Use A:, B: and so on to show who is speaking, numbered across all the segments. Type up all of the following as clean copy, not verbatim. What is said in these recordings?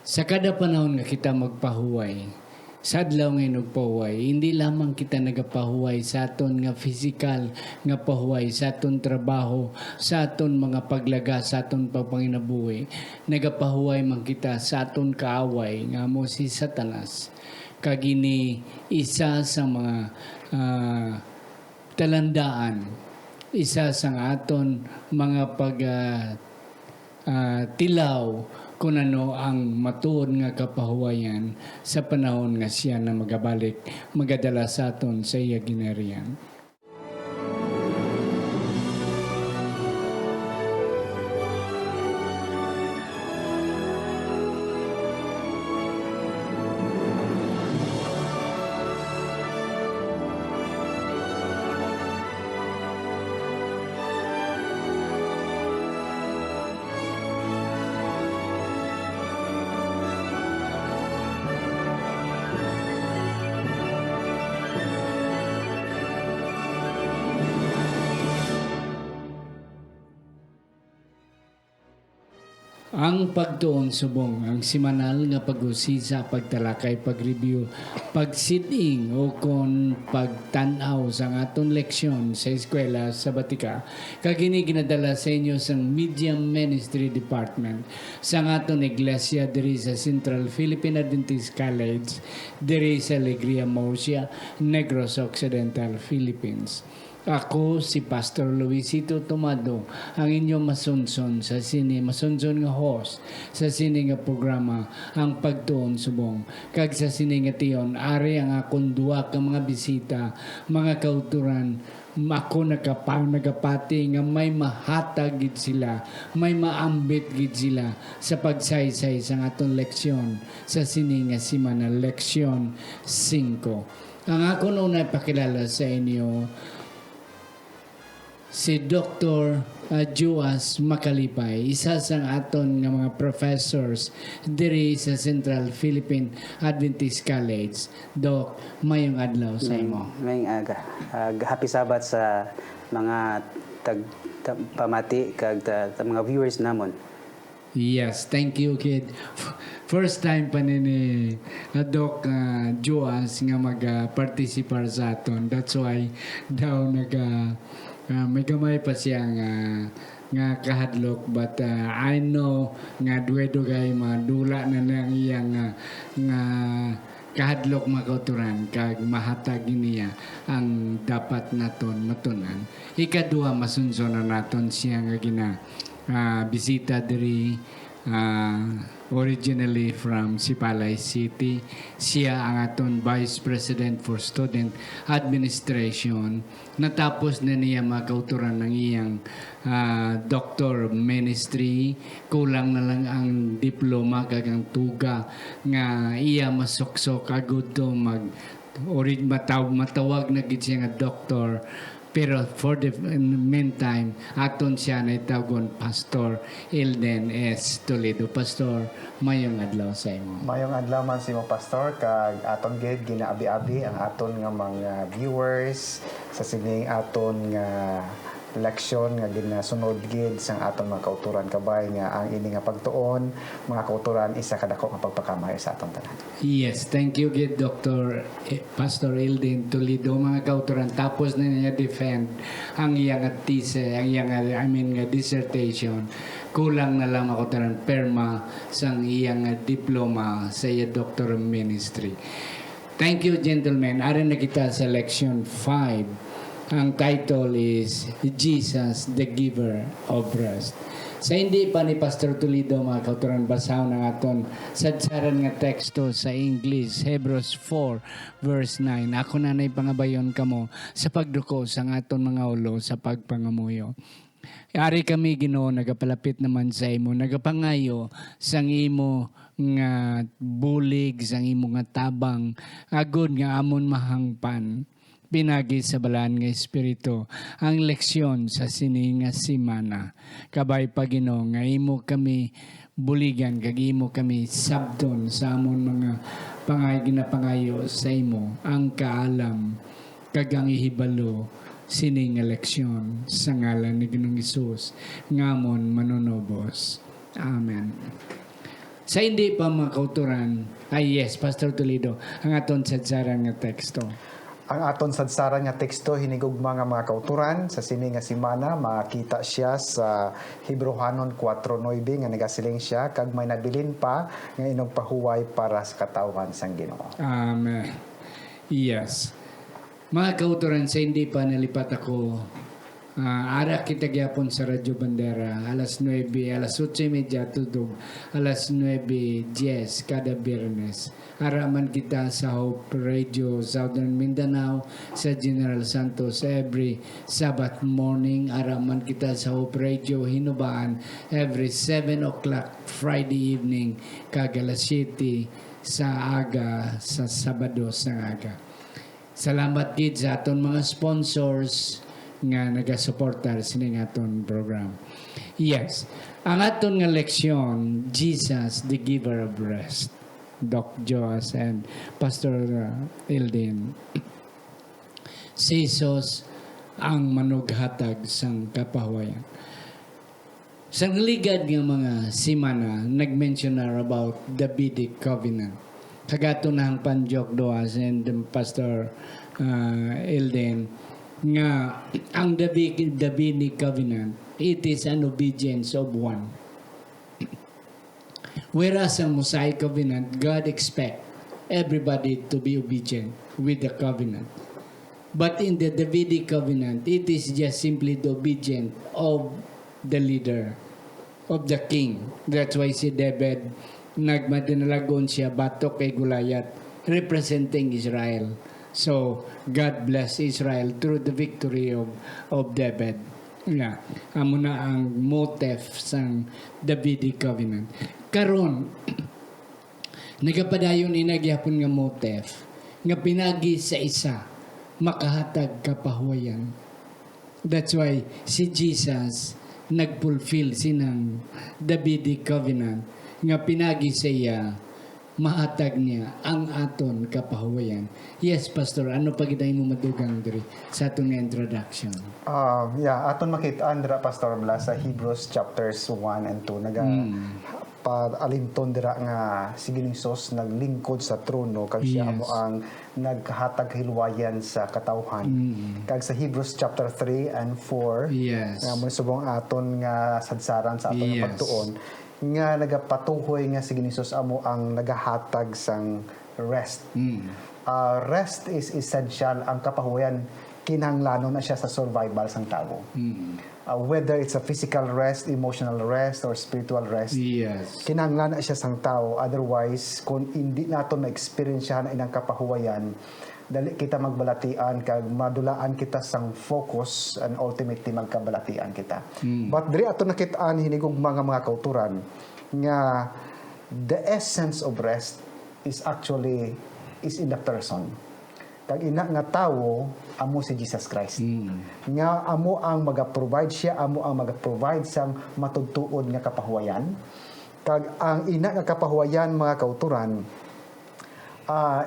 A: Sa kada panahon nga kita magpahuway, sa adlaw nga nagpahuway, hindi lamang kita nagapahuway sa aton nga physical nga pahuway, sa aton trabaho, sa aton mga paglaga, sa aton pagpanginabuhi. Nagapahuway man kita sa aton kaaway nga mo si Satanas. Kagini isa sa mga talandaan, isa sa aton mga tilaw kung ano ang matuod nga kapahuwayan sa panahon nga siya na magabalik, magadala sa aton sa iya ginarian. Ang pagtuon subong, ang simanal nga pag-usisa, pagtalakay, pag-review, pagsiting o kon pagtanaw sa aton leksyon sa eskwela sa Batika, kagini ginadala sa inyo sa Media Ministry Department sa aton iglesia diri sa Central Philippine Adventist College diri sa Alegria Murcia, Negros Occidental, Philippines. Ako si Pastor Luisito Tomado, ang inyong masunson sa masunson nga host sa sini nga programa ang Pagtuon Subong. Kag sa sini nga tiyon, ari ang akong duwa ka mga bisita, mga kauturan, ako nagapati nga may mahatag gid sila, may maambit gid sila sa pagsaysay sa atong leksyon sa sini nga simana, leksyon 5. Ang ako nung napakilala sa inyo, si Dr. Juas Macalipay, isa sa aton nga mga professors diri sa Central Philippine Adventist College. Doc, mayong adlaw sa imo.
B: Mayong happy Sabbath sa mga pamati kag mga viewers namon.
A: Yes, thank you, kid. First time pa ni Doc Juas nga mag-participar sa aton. That's why daw may gamay pa siya nga kahadlok, but I know nga duwe-dugay madula na lang iyang nga kahadlok makauturan kag mahatag niya ang dapat naton matunan. Ikaduha masunsonan naton siya nga bisita diri originally from Sipalay City. Siya ang aton Vice President for Student Administration. Natapos na niya makauturan ng iyang Doctor Ministry. Kulang na lang ang diploma kag ang tuga nga iya masuksok agud to matawag na gid siya nga doctor. Pero for the meantime, aton siya na itagon Pastor Elden S. Toledo. Pastor, mayong adlaw sa imo.
C: Mayong adlaw man sa imo, Pastor, kag aton gid ginaabi-abi ang aton nga mga viewers sa sining aton nga leksyon nga ginasunod gid sang aton mga kauturan kabay nga ang ini nga pagtuon mga kauturan isa kadako nga pagpakamay sa aton tanan.
A: Yes, thank you gid Dr. Pastor Elden Toledo. Mga kauturan, tapos na niya defend ang iyang thesis, ang iyang dissertation. Kulang na lang makauturan perma sang iyang diploma sa iya Doctor of Ministry. Thank you, gentlemen. Arin na kita sa lection 5. Ang title is Jesus, the Giver of Rest. Sa hindi pa ni Pastor Toledo, mga kauturan, basahon ng aton sadsaran nga teksto sa English, Hebrews 4 verse 9. Ako na pangabayon kamo sa pagduko sa aton mga ulo sa pagpangamuyo. Ari kami, Ginoo, nagapalapit naman sa imo, nagapangayo sang imo nga bulig, sang imo nga tabang, agud nga amon mahangpan. Pinagi sa balaan nga Espiritu ang leksyon sa sini nga simana. Kabay pa, Ginoo, nga imo kami buligan, kag imo kami sabton sa amon mga ginapangayo sa imo, ang kaalam, kag ang ihibalo, sini nga leksyon sa ngalan ni Ginoong Hesus ngamon manunobos. Amen. Sa hindi pa mga kauturan, yes, Pastor Toledo, ang aton sadsaran nga teksto.
C: Ang aton sadsaran nga teksto hinigugma nga mga kauturan sa sini nga semana makita siya sa Hebrehanon 4:9 nga nagasiling siya kag may nabilin pa nga inog pahuway para sa katawhan sang Ginoo.
A: Amen. Yes. Mga kauturan, sa hindi pa nalipat ako, ara kita gyapon sa Radyo Bandera, alas 9, alas 8:30 tudog, alas 9:10 kada Biyernes. Ara man kita sa Hope Radio Southern Mindanao, sa General Santos every Sabbath morning. Ara man kita sa Hope Radio Hinubaan every 7 o'clock Friday evening, kag alas 7 sa aga, sa Sabado sa aga. Salamat gid sa aton mga sponsors nga nagasuportar sining aton program. Yes, ang aton nga leksyon, Jesus, the giver of rest. Doc Joas and Pastor Eldin. Si Jesus ang manughatag sang kapahawayan. Sa ligad nga mga simana, nag-mention na about Davidic covenant. Kagato na ang Panjok Doas and Pastor Eldin, nga ang Davidic covenant, it is an obedience of one. Whereas ang Mosaic covenant, God expect everybody to be obedient with the covenant. But in the Davidic covenant, it is just simply the obedience of the leader, of the king. That's why si David, nagmadinalagon siya batok kay Goliath, representing Israel. So, God bless Israel through the victory of David. Yeah. Amo na ang motif sang Davidic covenant. Karon, nagapadayon inagyapon nga motif nga pinagi sa isa makahatag kapahuwayan. That's why si Jesus nagfulfill sinang Davidic covenant nga pinagi sa iya mahatag niya ang aton kapahuwayan. Yes, Pastor, ano pa gitay mo madugang diri sa aton nga introduction?
C: Aton makita andra Pastor Blas sa Hebrews chapters 1 and 2 naga alinton dira nga si Ginsos naglingkod sa trono kag siya amo ang naghatag hilwayan sa katawhan. Kag sa Hebrews chapter 3 and 4 nga mo subong aton nga sadsaran sa aton nga pagtuon nga nagapatuhoy nga si Ginsos amo ang nagahatag sang rest. Rest is essential. Ang kapahuwayan kinahanglanon na siya sa survival sang tao. Whether it's a physical rest, emotional rest, or spiritual rest, kinahanglan na siya sang tao. Otherwise, kung hindi nato na-experience na inang kapahuwayan, dali kita magbalatian kag madulaan kita sang focus and ultimately magkabalatian kita. But diri ato nakitaan hinigog mga kauturan nga the essence of rest is in the person. Kag ina nga tawo amo si Jesus Christ. Nga amo ang maga-provide siya, amo ang maga-provide sang matudtuod nga kapahuwayan. Kag ang ina nga kapahuwayan mga kauturan,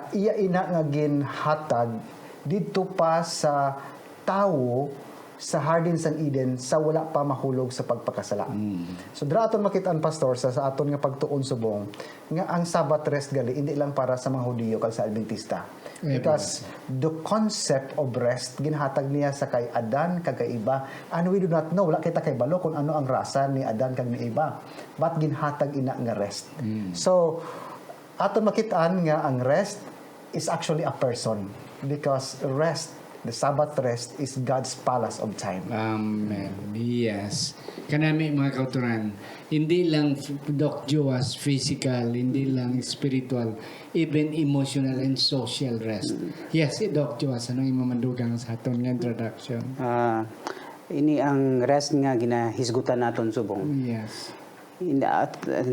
C: iya ina nga ginhatag didto pa sa tawo sa Garden sang Eden sa wala pa mahulog sa pagpakasala. So dira aton makitaan Pastor sa aton nga pagtuon subong nga ang Sabbath rest gali hindi lang para sa mga Hudiyo kag sa Adventista. Because the concept of rest ginhatag niya sa kay Adan kag kay Eva, and we do not know, wala kita kay balo kung ano ang rasa ni Adan kag ni Eva, but ginhatag ina nga rest. So aton makitaan nga ang rest is actually a person, because rest, the Sabbath rest, is God's palace of time.
A: Amen. Yes. Kanami mga kauturan, hindi lang Doc Joas physical, hindi lang spiritual, even emotional and social rest. Yes, Doc Joas, anong imamandugang sa aton nga introduction?
B: Ini ang rest nga ginahisgutan naton subong.
A: Yes.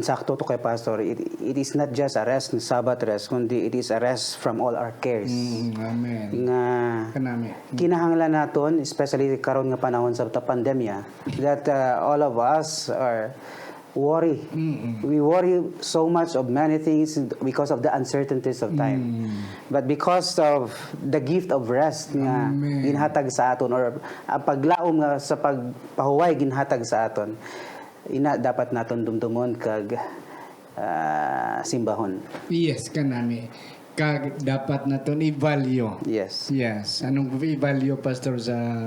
B: Sakto to kay Pastor, it is not just a rest, Sabbath rest, kundi it is a rest from all our cares.
A: Amen.
B: Nga
A: Kanami.
B: kinahanglan naton, especially karon nga panahon sa pandemya, that all of us are worry. We worry so much of many things because of the uncertainties of time. But because of the gift of rest nga ginhatag sa aton, or paglaom nga sa pagpahuway ginhatag sa aton, ina dapat naton dumdumon kag simbahon.
A: Yes, kanami. Kag dapat naton i-value.
B: Yes.
A: Yes. Anong i-value, Pastor, sa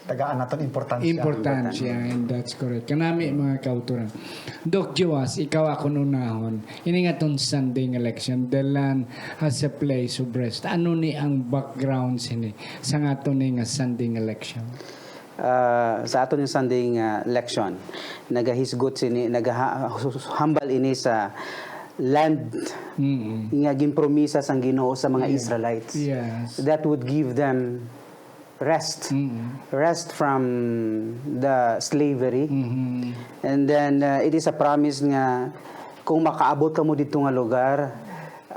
C: Tagaan naton importansya.
A: importansya? And that's correct. Kanami, mga kauturan. Doc Joas, ikaw ako nunahon. Ini nga tong Sunday election, the land has a place of rest. Ano ni ang background sini sa nga to ni nga Sunday election?
B: Sa aton yung Sunday election, nagahisgot sini, nagahambal ini sa land nga ginpromisa sang Ginoo sa mga Israelites.
A: Yes.
B: That would give them rest. Rest from the slavery. And then it is a promise nga kung makaabot ka mo dito nga lugar,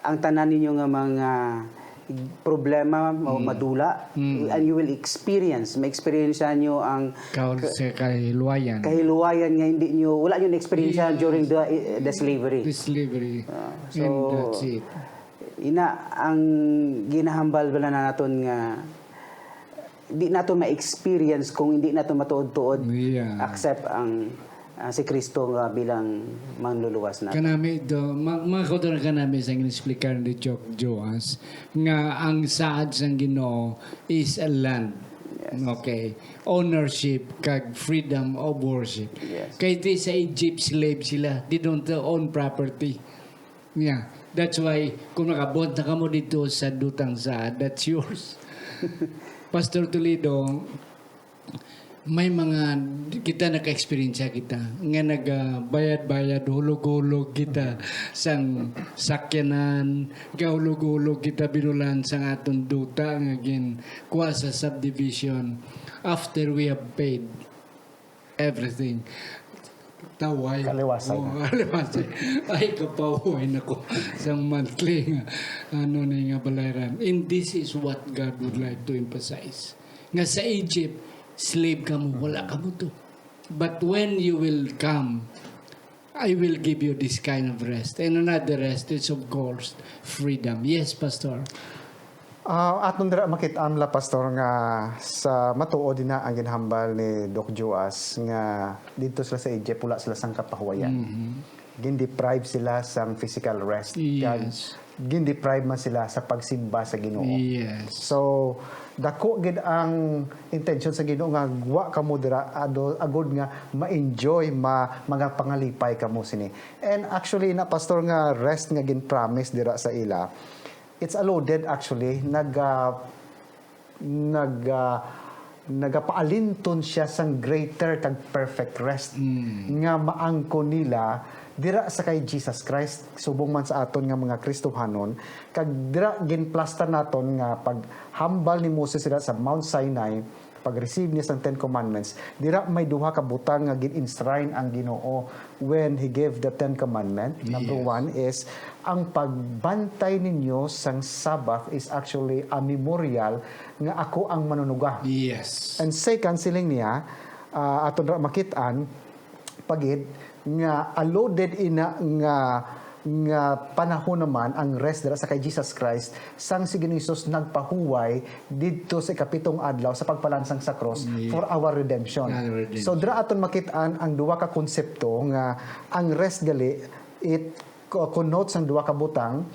B: ang tanan ninyo nga mga problema o madula, and you will ma-experience nyo ang
A: Sa kahiluwayan.
B: kahiluwayan nga hindi nyo, wala nyo na-experience during the slavery.
A: The slavery.
B: So,
A: And that's it.
B: ina, ang ginahambal bala na naton nga di nato ma-experience kung hindi nato matuod-tuod
A: Yeah.
B: accept ang si Kristo nga bilang manluluwas natin.
A: Kanami do mga kauturan kanami sa explicar ni Doc Joas nga ang saad sang Ginoo is a land. Okay. Ownership kag freedom of worship.
B: Yes.
A: Kay di sa Egypt slave sila. They don't own property. Yeah. That's why kung nakabot na ka mo dito sa dutang saad, that's yours. Pastor Toledo, may mga kita naka-experience kita nga nagbayad-bayad hulog-hulog kita sang sakyanan gahulog-hulog kita binulan sang aton duta nga gin kuha sa subdivision after we have paid everything taway
C: Kaliwasan na.
A: kaliwasan ay kapahuay nako sang monthly nga ano ni nga balayaran, and this is what God would like to emphasize nga sa Egypt slave ka mo, wala ka mo to. But when you will come, I will give you this kind of rest. And another rest is of course freedom. Yes, Pastor.
C: Aton dira makit-an la pastor nga sa matuod din na ang ginhambal ni Doc Joas nga dito sila sa Egypt wala sila sang kapahuwayan. Gin-deprive sila sang physical rest.
A: Yes.
C: Gin-deprive man sila sa pagsimba sa Ginoo.
A: Yes.
C: So dako gid ang intention sa Ginoo nga wa kamo dira agod nga ma-enjoy mga pangalipay kamo sini. And actually na pastor nga rest nga gin-promise dira sa ila. It's alluded actually nagapaalinton siya sang greater kag perfect rest nga maangko nila dira sa kay Jesus Christ subong man sa aton nga mga Kristohanon kag dira ginplaster naton nga paghambal ni Moses dira sa Mount Sinai pag-receive niya sang 10 Commandments dira may duha ka butang nga gin-enshrine ang Ginoo when He gave the 10 Commandments. Number one is ang pagbantay ninyo sang Sabbath is actually a memorial nga ako ang manunuga.
A: Yes.
C: And second siling niya aton ra makit-an pagid nga alluded ina nga panahon naman ang rest dira sa kay Jesus Christ sang si Ginoong nagpahuway didto sa ikapitong adlaw sa pagpalansang sa cross for our redemption. So dira aton makit-an ang duwa ka konsepto nga ang rest gali it connotes ang duwa ka butang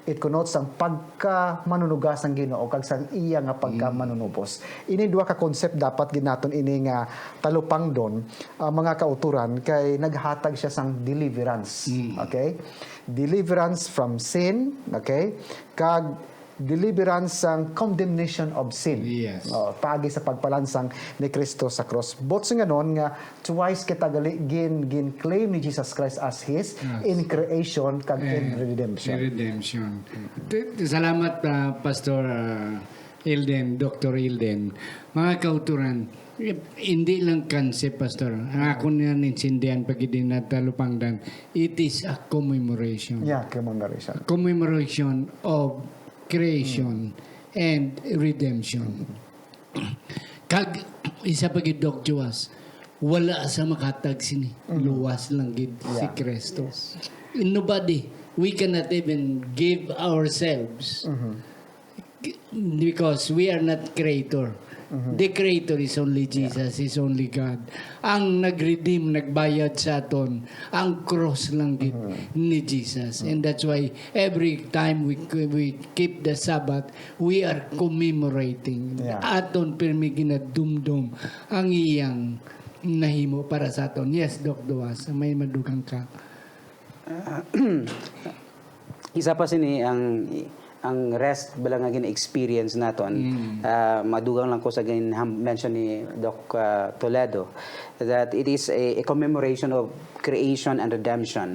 C: it connotes ang pagka manunugas ng Ginoo kag sang iya nga pagka manunubos. Ini duha ka concept dapat ginaton ini nga talupang don mga kauturan kay naghatag siya sang deliverance. Okay? Deliverance from sin, okay? Kag deliverance sang condemnation of sin.
A: Yes.
C: Pagi sa pagpalansang ni Kristo sa cross. But sa ganon nga twice kita gali gin claim ni Jesus Christ as his in creation kag in redemption.
A: Redemption. Salamat Pastor Ilden, Dr. Ilden. Mga kauturan, hindi lang concept, Pastor. Ang ako na ninsindihan pag natalupangdan, it is a commemoration.
C: Yeah, commemoration.
A: Commemoration of creation and redemption. Kag isa pa gid Doc Joas, wala sa makatag sini. Luwas lang gid si Kristo. Nobody, we cannot even give ourselves because we are not creator. The creator is only Jesus, is only God. Ang nag-redeem, nagbayad sa aton, ang cross lang gid ni Jesus. And that's why every time we keep the Sabbath, we are commemorating.
C: Yeah.
A: Aton pirmi ginadumdum ang iyang nahimo para sa aton. Yes, Doc Duas, may madugang ka.
B: Isa pa sini ang rest bala nga gina-experience naton. Madugang lang ko sa mention ni Doc Toledo that it is a commemoration of creation and redemption.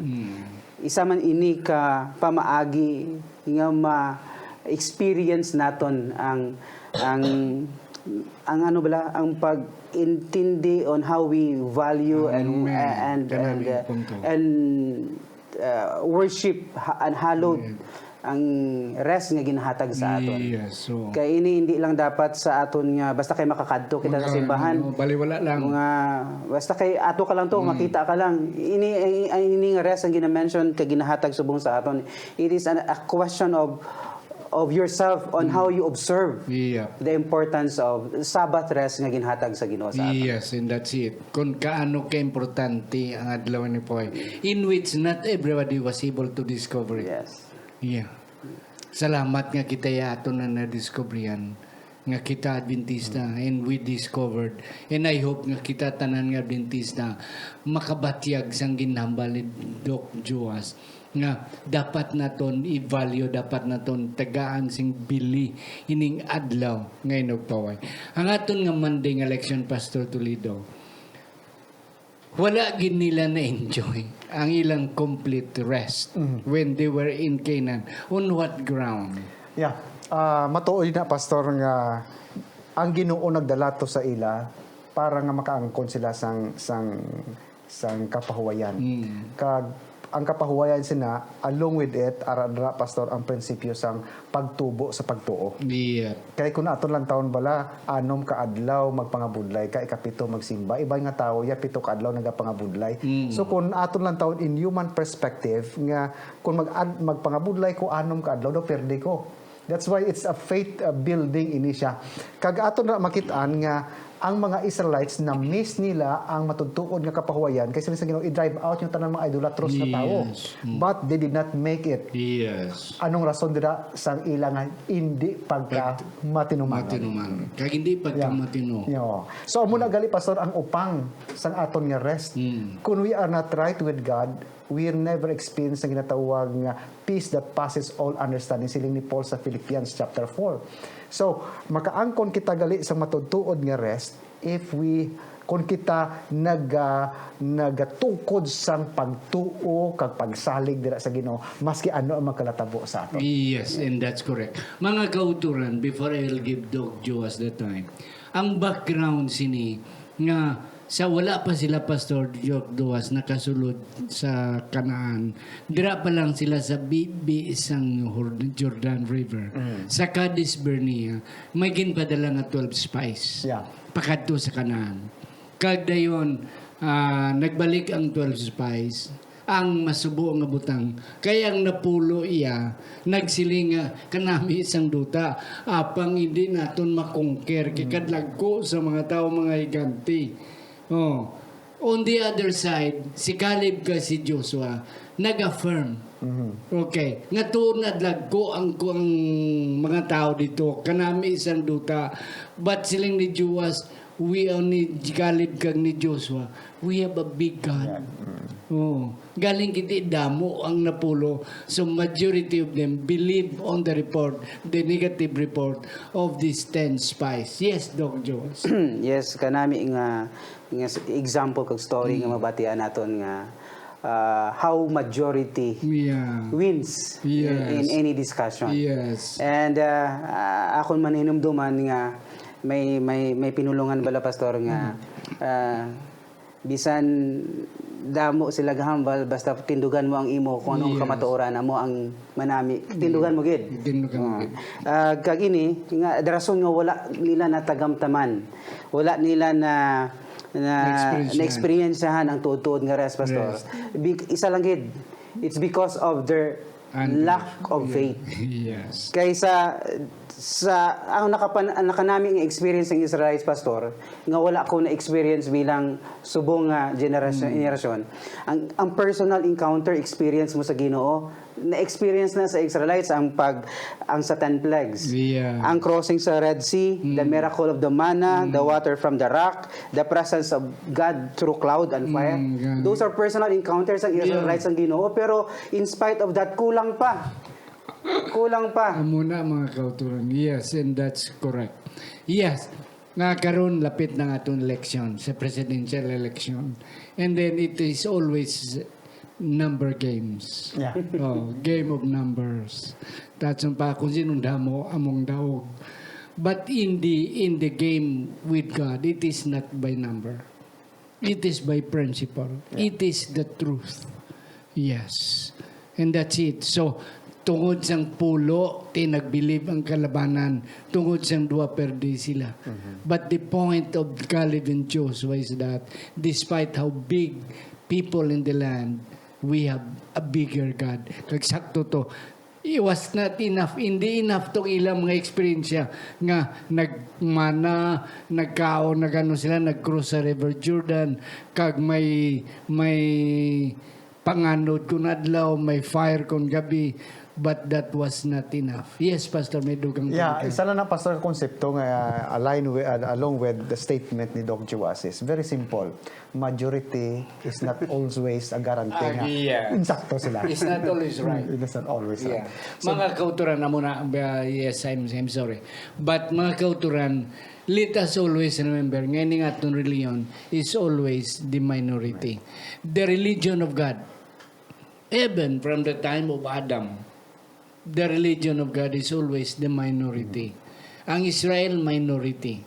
B: Isa man ini ka pamaagi nga ma-experience naton ang ano bala ang pag-intindi on how we value and worship and hallowed ang rest nga ginhatag sa aton.
A: Yes, so
B: Kaya ini hindi lang dapat sa aton nga basta kay makakadto kita sa simbahan.
A: baliwala lang.
B: Mga basta kay ato ka lang to, makita ka lang. Ini nga rest ang gina-mention kay ginahatag subong sa aton. It is a question of yourself on how you observe
A: Yeah.
B: the importance of Sabbath rest nga ginhatag sa Ginoo sa aton.
A: Yes, and that's it. Kung kaano ka-importante ang adlaw ni Poy, in which not everybody was able to discover it.
B: Yes.
A: Yeah. Salamat nga kita ato na na-discover yan. Nga kita Adventista and we discovered. And I hope nga kita tanan nga Adventista makabatyag sang ginhambal ni Doc Joas nga dapat naton i-value, dapat naton tagaan sing bili ining adlaw ngayon nagpaway. Ang aton nga Monday nga election, Pastor Toledo, wala gid nila na-enjoy ang ilang complete rest when they were in Canaan. On what ground?
C: Yeah. Matuoy na, Pastor, nga ang Ginoo nagdala to sa ila para nga makaangkon sila sang kapahuwayan. Kag ang kapahuwayan sina, along with it, aradra, Pastor, ang prinsipyo sang pagtubo sa pagtuo.
A: Yeah.
C: Kaya kung aton lang taon bala, anom ka adlaw magpangabudlay, ka ikapito magsimba. Ibay nga tao, ya pito ka adlaw nagapangabudlay. So kung aton lang taon in human perspective, nga kung magpangabudlay ko anom ka adlaw, do perde ko. That's why it's a faith building ini siya. Kag aton na makitaan nga ang mga Israelites na miss nila ang matudtuod nga kapahuwayan kasi sa Ginoo i-drive out yung tanan mga idolatros na tao. But they did not make it.
A: Yes.
C: Anong rason dira sang ilang hindi pagka matinumangan.
A: Matinuman. Kag hindi pagkamatino.
C: Yo. So amo na gali, Pastor, ang upang sang aton nga rest. Kung we are not right with God, we never experience ang ginatawag nga peace that passes all understanding, siling ni Paul sa Philippians chapter 4. So, makaangkon kita gali sa matudtuod nga rest if we kung kita nagatukod sang pagtuo kag pagsalig dira sa Ginoo maski ano ang magkalatabo sa ato.
A: Yes, and that's correct. Mga kauturan, before I will give Doc Joas the time, ang background sini nga sa wala pa sila Pastor Doc Joas nakasulod sa Kanaan, dira pa lang sila sa bibi isang Jordan River. Sa Kadesh Barnea, may ginpadala nga 12 spies.
C: Yeah.
A: Pakadto sa Kanaan. Kagdayon, nagbalik ang 12 spies, ang masubo nga butang. Kaya ang napulo iya, nagsiling nga kanami isang duta, apang hindi naton makongker, kikadlagko sa mga tao, mga higanti. Oh. On the other side, si Caleb ka si Joshua, nag-affirm. Okay. Nga tunadlag ko ang mga tao dito, kanami isang duta, but siling ni Joas, we only Caleb kag ni Joshua, we have a big God. Oh, galing kiti damo ang napulo. So majority of them believe on the report, the negative report of these 10 spies. Yes, Doc Jones.
B: Yes, kanami nga example kag story nga mabatian naton nga how majority
A: Yeah.
B: wins
A: Yes.
B: in any discussion.
A: Yes.
B: And ako man hinumduman nga may pinulungan bala, Pastor, nga bisan damo sila gahambal basta tindugan mo ang imo kung anong kamatuoran mo ang manami tindugan mo gid.
A: Tindugan mo gid.
B: Kag ini nga rason nga wala nila natagamtaman, wala nila na experiencehan ang tuod-tuod nga rest, Pastor. Isa lang gid, it's because of their lack of faith.
A: Yes.
B: Kaysa sa ang nakanaming experience ng Israelites, pastor, nga wala ko na experience bilang subong nga generasyon. Ang personal encounter experience mo sa Ginoo, na experience na sa Israelites ang sa 10 plagues.
A: Yeah.
B: Ang crossing sa Red Sea, the miracle of the manna, the water from the rock, the presence of God through cloud and fire.
A: God.
B: Those are personal encounters ng Israelites ang Ginoo, pero in spite of that, kulang pa. Kulang pa.
A: Muna mga kauturan. Yes, and that's correct. Yes, nga karon lapit na nga itong election, sa presidential election. And then it is always number games.
C: Yeah.
A: Oh, game of numbers. That's pa kung sinong damo among daog. But in the game with God, it is not by number. It is by principle.
C: Yeah.
A: It is the truth. Yes. And that's it. So, tungod sang pulo, tinagbilib ang kalabanan. Tungod sang dua perdi sila. But the point of Caleb and Joshua is that despite how big people in the land, we have a bigger God. Kagsakto to. It was not enough. Hindi enough tong ilang mga experience nga nagmana, nagkao, nagano sila, nag-cross sa River Jordan, kag may panganod kun adlaw, may fire kun gabi. But that was not enough. Yes, Pastor, may dugang
C: Yeah,
A: ka.
C: isa lang ng pastor konsepto nga along with the statement ni Doc Juasis. Very simple. Majority is not always a guarantee nga.
A: Yeah.
C: Insakto sila.
A: It's not always right.
C: It's not always right.
A: Yeah. Mga kauturan na muna, yes, I'm sorry. But mga kauturan, let us always remember, ngayon nga itong religion is always the minority. The religion of God, even from the time of Adam, the religion of God is always the minority. Ang Israel, minority.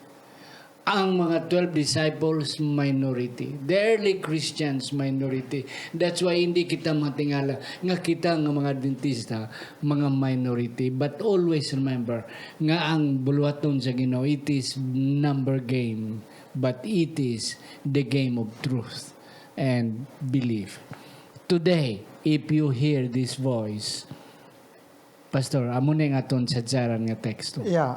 A: Ang mga 12 disciples, minority. The early Christians, minority. That's why hindi kita matingala nga kita nga mga Adventista, mga minority. But always remember, nga ang buluhaton sa Ginoo, it is number game, but it is the game of truth and belief. Today, if you hear this voice, Pastor, amo na nga aton sadyaran nga teksto.
C: Yeah,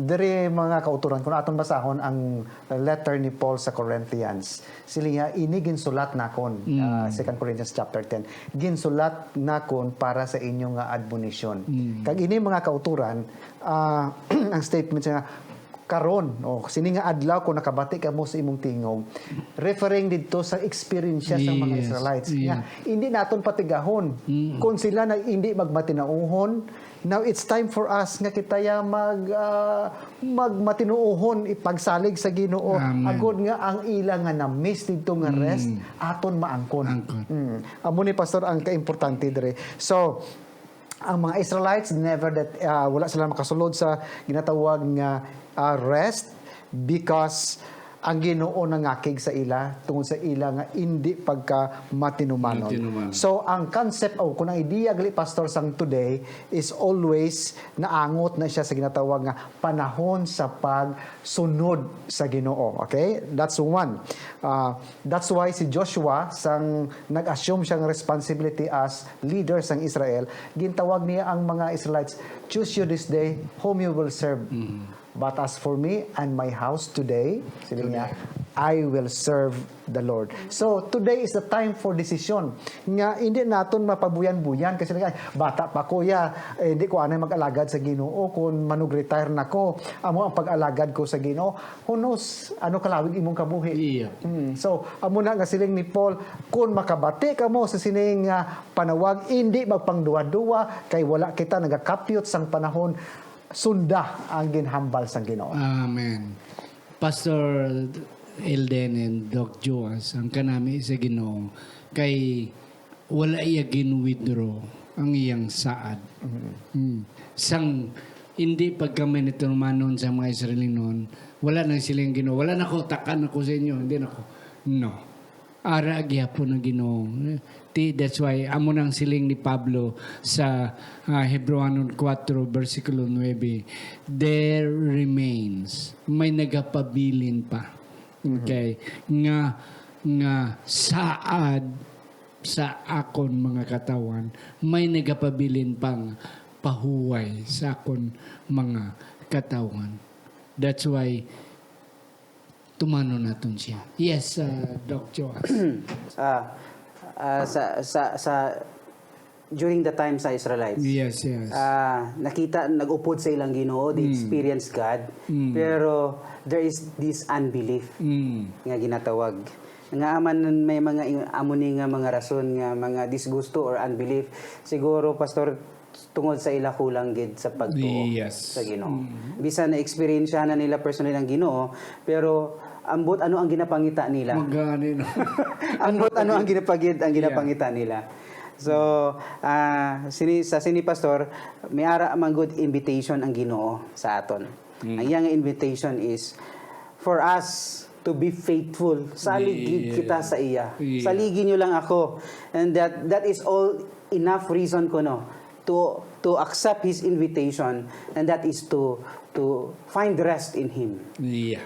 C: diri mga kauturan kung aton basahon ang letter ni Paul sa Corinthians. Sila nga ini ginsulat nakon 2 Corinthians chapter 10. Ginsulat nakon para sa inyong nga admonition. Kag ini mga kauturan ang statement nga karon sini nga adlaw ko nakabati ka mo sa imong tingog, referring dito sa experience sa mga
A: Yes,
C: Israelites.
A: yeah.
C: Hindi naton patigahon kung sila na hindi magmatinuuhon. Now it's time for us nga kitaya magmatinuuhon ipagsalig sa Ginoo.
A: Amen.
C: Agod nga ang ila nga na miss dito nga rest aton maangkon. Amo ni pastor ang kaimportante dire. So ang mga Israelites never that wala sila makasulod sa ginatawag nga rest because ang Ginoo nangakig sa ila tungod sa ila nga hindi pagka matinumanon.
A: Matinumanon.
C: So ang concept o kung ang idea gali pastor sang today is always naangot na siya sa ginatawag nga panahon sa pagsunod sa Ginoo. Okay? That's one. That's why si Joshua sang nag-assume siyang responsibility as leader sang Israel, gintawag niya ang mga Israelites, choose you this day whom you will serve. But as for me and my house today, sabi niya, I will serve the Lord. So, today is the time for decision. Nga, hindi naton mapabuyan-buyan kasi bata pa ko, hindi ko anay mag-alagad sa Ginoo. Kung manug-retire na ko, amo ang pag-alagad ko sa Ginoo. Who knows, ano kalawig imong kabuhi.
A: Iya.
C: So, amo na nga siling ni Paul, kung makabati ka mo sa sining panawag, hindi magpangduwa-duwa, kay wala kita nagakapyot sang panahon, sunda ang ginhambal sang Ginoo.
A: Amen. Pastor Elden and Doc Joas, ang kanami sa Ginoo, kay wala iya gin-withdraw ang iyang saad. Sang hindi pagkami nito manon sa mga Israeli noon, wala na silang Ginoo. Wala na ko, takan ako sa inyo. Hindi na ko. No. Ara gyapon ang Ginoo. That's why amo nang siling ni Pablo sa Hebreanon 4 versikulo 9, there remains, may nagapabilin pa. Okay? Nga saad sa akon mga katawan, may nagapabilin pang pahuway sa akon mga katawan. That's why tumano naton siya. Yes, Doc Joas.
B: Sa during the time sa Israelites,
A: Yes.
B: nakita, nag-upod sa ilang Ginoo, they experience God, pero there is this unbelief nga ginatawag. Nga aman may mga amuni nga mga rason nga mga disgusto or unbelief, siguro pastor tungod sa ila kulang gid sa pagtuo
A: Yes.
B: sa Ginoo. Bisan na experience na nila personal ang Ginoo, pero ambot ano ang ginapangita nila.
A: Maganin.
B: Ambot ano ang ginapangita nila. So, sa sini pastor, may ara man good invitation ang Ginoo sa aton. Ang iyang invitation is for us to be faithful. Saligid kita sa iya.
A: Yeah.
B: Saligin niyo lang ako. And that is all enough reason ko no to accept his invitation, and that is to find rest in him.
A: Yeah.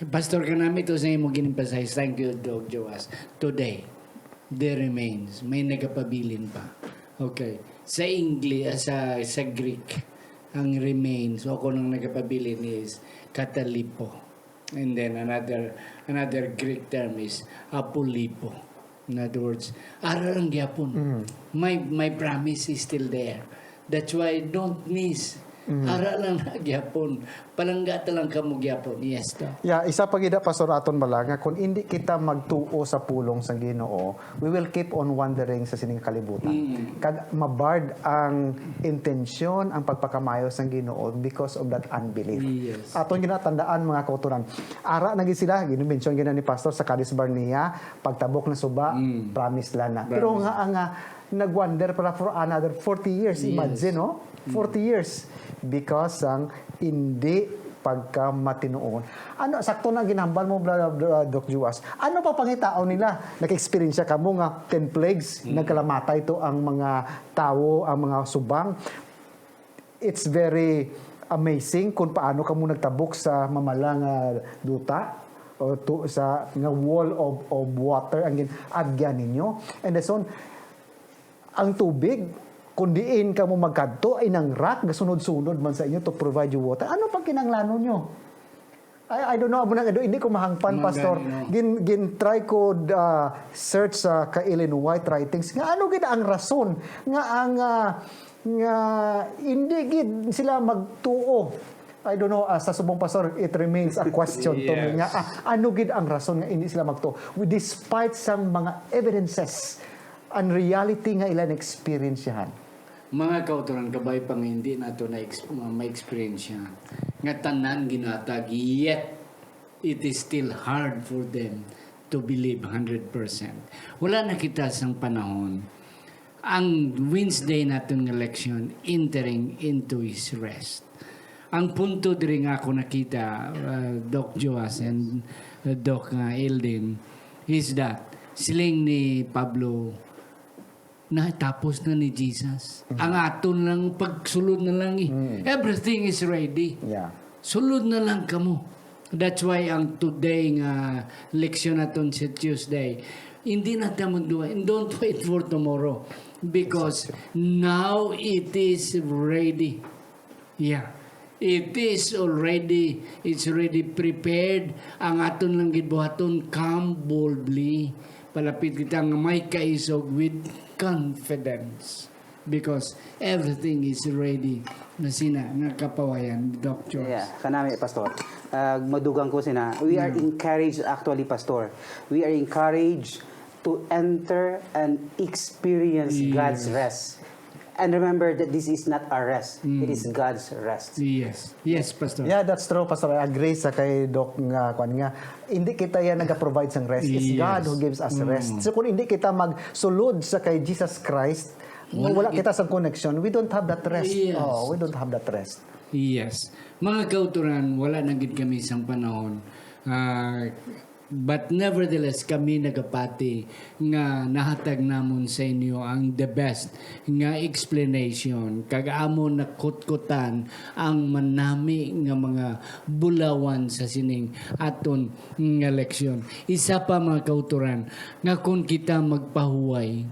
A: Pastor kanami to sa imo gin-emphasize. Thank you, Doc Joas. Today, there remains. May nagapabilin pa. Okay. Sa English, sa Greek, ang remains o kung ang nagapabilin is katalipo. And then another Greek term is apolipo. In other words, aral ang gyapon. My promise is still there. That's why don't miss. Aral lang na gyapon. Palangga lang kamo gyapon. Yes, Doc.
C: Yeah, isa pa gid pastor aton bala nga kung hindi kita magtuo sa pulong sa Ginoo, we will keep on wandering sa sining kalibutan. Kag mabard ang intensyon, ang pagpakamayo sa Ginoo because of that unbelief.
A: Yes.
C: Aton ginatandaan mga kauturan. Ara na gid sila, ginu-mention gina ni pastor sa Cadiz Barnea, pagtabok na suba, promise lang na. Pero nga nagwander para for another 40 years. Imagine, no? 40 years because ang hindi pagka matinuon. Ano sakto na ginambal mo Doc Juas? Ano pa pangitao nila? Nag-experience ka mo nga 10 plagues, nagkalamatay ito ang mga tao, ang mga subang. It's very amazing kung paano ka mo nagtabok sa mamalang duta o sa nga wall of water ang agyan ninyo. And so ang tubig kung diin ka mo magkadto ay nang rock na sunod-sunod man sa inyo to provide you water. Ano pang kinanglanon nyo? I don't know. Hindi ko mahangpan, Pastor. Try ko search sa Ellen White writings. Nga ano gid ang rason? Nga ang nga hindi gid sila magtuo. I don't know, sa subong pastor, it remains a question to me. Nga, ano gid ang rason nga hindi sila magtuo? Despite sang mga evidences and reality nga ilan experience yan.
A: Mga kauturan kabay pang hindi nato na ma-experience yan. Nga tanan ginatag, yet it is still hard for them to believe 100%. Wala na kita sang panahon. Ang Wednesday natin ng election, entering into his rest. Ang punto diri nga ako nakita, Doc Joas and Doc Eldin, is that siling ni Pablo na tapos na ni Jesus. Ang aton lang, pagsulod na lang everything is ready.
C: Yeah.
A: Sulod na lang kamo. That's why ang today nga leksyon naton sa Tuesday, hindi na tayo magduwa. And don't wait for tomorrow. Because now it is ready. Yeah. It's already prepared. Ang aton lang gidbuhaton, come boldly. Palapit kita nga may kaisog with confidence. Because everything is ready. Na sina, nakapawayan, Dr.
B: Yeah, kanami, Pastor. Madugang ko sina. We are encouraged, actually, Pastor. We are encouraged to enter and experience God's rest. And remember that this is not our rest. It is God's rest.
A: Yes. Yes, Pastor.
C: Yeah, that's true, Pastor. I agree sa kay Doc nga kwan nga. Hindi kita yan nag-provide sang rest. It's
A: Yes.
C: God who gives us rest. So kung hindi kita magsulod sa kay Jesus Christ, wala kita sa connection, we don't have that rest.
A: Yes.
C: Oh, we don't have that rest.
A: Yes. Mga kauturan, wala na gid kami isang panahon. But nevertheless, kami nagapati nga nahatag namon sa inyo ang the best nga explanation. Kag amon nakutkutan ang manami nga mga bulawan sa sining aton nga leksyon. Isa pa mga kauturan, nga kung kita magpahuway,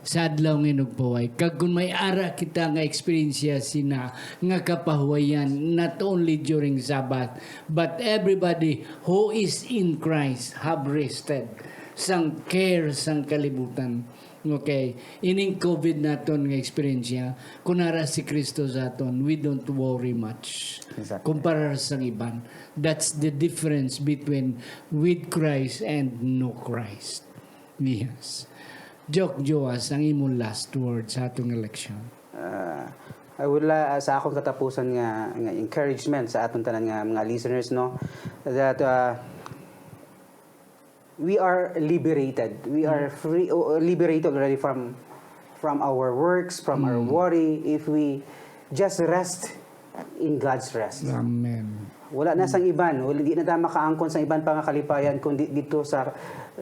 A: sa adlaw nga nagpaway. Kag kung may ara kita nga experience sina nga kapahuwayan not only during Sabbath but everybody who is in Christ have rested sang care sang kalibutan. Okay, ining COVID naton nga experience kunara si Kristo sa aton, we don't worry much.
C: Exactly.
A: Kumpara sa iban. That's the difference between with Christ and no Christ. Yes. Joke Joas, ang imong last word sa atong election.
B: I would sa akong katapusan nga encouragement sa atong tanan nga mga listeners, no, that we are liberated. We are free, liberated already from our works, from our worry, if we just rest in God's rest.
A: Amen.
B: Wala na sang iban, hindi na tayo makaangkon sa iban pa nga kalipayan kundi dito sa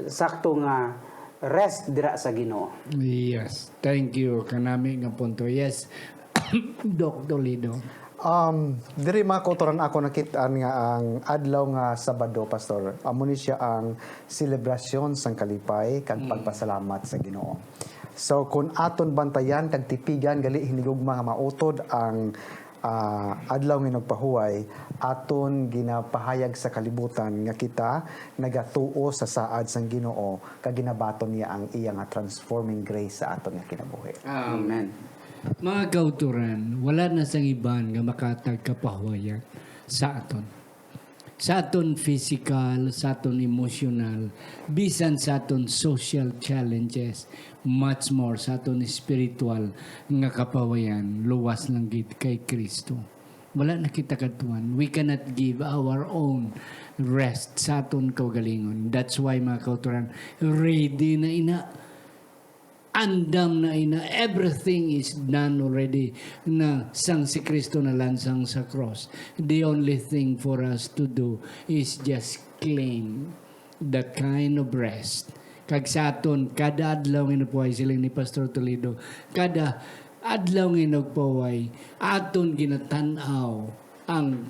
B: sakto nga rest dira sa Ginoo.
A: Yes. Thank you kanami nga punto. Yes. Dr. Lido.
C: Diri mga kauturan ako nakitaan nga ang adlaw nga Sabado, Pastor. Amo ni siya ang selebrasyon sang kalipay kag pagpasalamat sa Ginoo. So kung aton bantayan kag tipigan gali hinigugma nga mautod ang adlaw nga nagpahuway, aton ginapahayag sa kalibutan nga kita nagatuo sa saad sang Ginoo kag ginabaton niya ang iya nga transforming grace sa aton nga kinabuhi.
B: Amen.
A: Mga kauturan, wala na sang iban nga makatag kapahuwayan sa aton. Sa aton physical, sa aton emotional, bisan sa aton social challenges, much more sa aton spiritual nga kapahuwayan, luwas lang gid kay Kristo. Wala na kita katuan. We cannot give our own rest sa aton kaugalingon. That's why mga kauturan, ready na ina. Andam na ina. Everything is done already na sang si Kristo na lansang sa cross. The only thing for us to do is just claim that kind of rest. Kag sa aton, kada adlaw nga napuhay silang ni Pastor Toledo, kada adlaw nga nagpaway, aton ginatanaw ang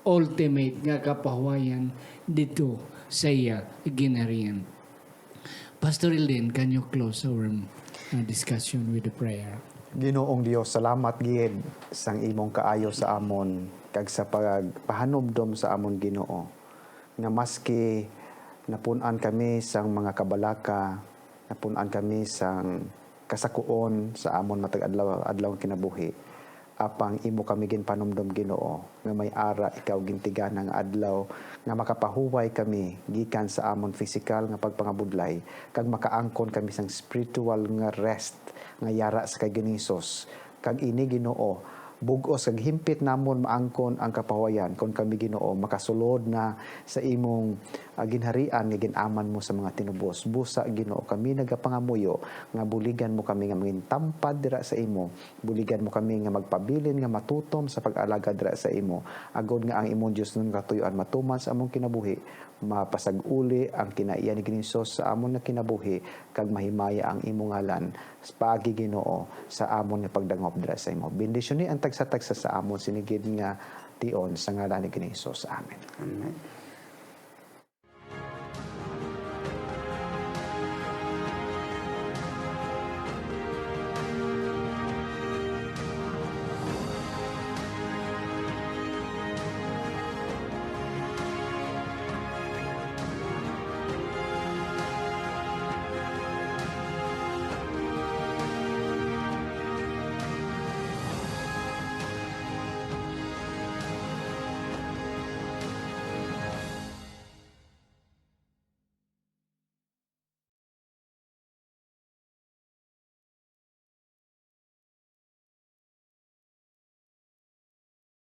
A: ultimate nga kapahuwayan dito sa iya ginarian. Pastor Ildin, can you close our discussion with the prayer?
C: Ginoong Dios, salamat gid sang imong kaayo sa amon kag sa pagpahanumdom sa amon Ginoo. Nga maski napunan kami sang mga kabalaka, napunan kami sang kasakuon sa amon matag adlaw kinabuhi. Apang imo kami ginpanumdom Ginoo nga may ara ikaw gintigan ng adlaw nga makapahuway kami gikan sa amon physical nga pagpangabudlay kag makaangkon kami sang spiritual nga rest nga yara sa kay Ginisos kag ini Ginoo bug-os kag himpit namon maangkon ang kapahuwayan kon kami Ginoo makasulod na sa imong ginharian nga ginaman mo sa mga tinubos. Busa Ginoo kami nagapangamuyo nga buligan mo kami nga mangintampad dira sa imo. Buligan mo kami nga magpabilin nga matutom sa pag-alaga dira sa imo. Agod nga ang imong Dios nun katuyuan matuman sa among kinabuhi, mapasag-uli ang kinaiya ni Ginisos sa amon nga kinabuhi kag mahimaya ang imong ngalan sa paagi Ginoo sa amon nga pagdangop dira sa imo. Bendisyon ni ang tagsa-tagsa sa amon sinigid nga tion sa ngalan ni Ginisos. Amen.
B: Amen.